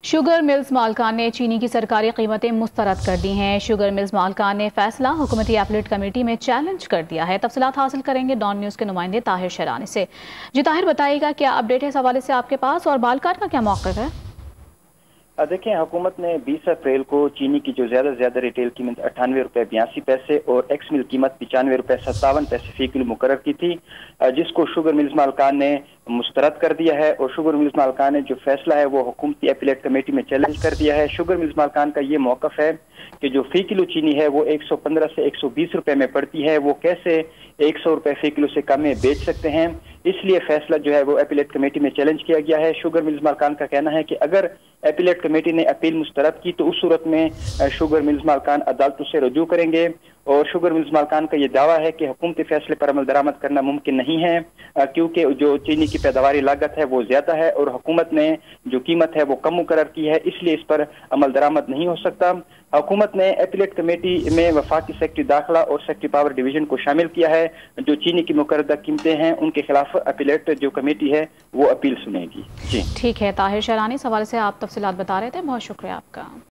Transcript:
Sugar mills मालकान ने चीनी की सरकारी कीमतें मुस्तरद कर दी हैं। शुगर मिल्स मालकान ने फैसला हुकूमती एपलेट कमेटी में चैलेंज कर दिया है। तफसीलात हासिल करेंगे डॉन न्यूज़ के नुमाइंदे ताहिर शरानी से। जी ताहिर, बताइएगा क्या अपडेट है इस हवाले से आपके पास, और मालकान का क्या मौक़िफ़ है? देखें, हुकूमत ने 20 अप्रैल को चीनी की जो ज़्यादा से ज़्यादा रिटेल कीमत 98 रुपये 82 पैसे और एक्स मिल कीमत 95 रुपये 57 पैसे फी किलो मुकर्रर की थी, जिसको शुगर मिल्स मालकान ने मुस्तरद कर दिया है। और शुगर मिल्स मालकान ने जो फैसला है वो हुकूमती एपीलेट कमेटी में चैलेंज कर दिया है। शुगर मिल्स मालकान का ये मौक़िफ़ है कि जो फी किलो चीनी है वो 115 से 120 रुपये में पड़ती है, वो कैसे 100 रुपये फी किलो से कम में बेच सकते हैं। इसलिए फैसला जो है वो एपीलेट कमेटी में चैलेंज किया गया है। शुगर मिल्स मालकान का कहना है कि अगर एपीलेट कमेटी ने अपील मुस्तरद की तो उस सूरत में शुगर मिल्स मालकान अदालतों से रजू करेंगे। और शुगर मिल्स मालकान का ये दावा है कि हुकूमती फैसले पर अमल दरामद करना मुमकिन नहीं है, क्योंकि जो चीनी की पैदावारी लागत है वो ज्यादा है और हुकूमत ने जो कीमत है वो कम मुकर्रर की है, इसलिए इस पर अमल दरामद नहीं हो सकता। हुकूमत ने एपीलेट कमेटी में वफाकी सेक्रेटरी दाखिला और सेक्रेटरी पावर डिवीजन को शामिल किया है। जो चीनी की मुकर्रदा कीमतें हैं उनके खिलाफ एपीलेट जो कमेटी है वो अपील सुनेगी। जी ठीक है ताहिर शरानी, इस हवाले से आप तफसीलात बता रहे थे, बहुत शुक्रिया आपका।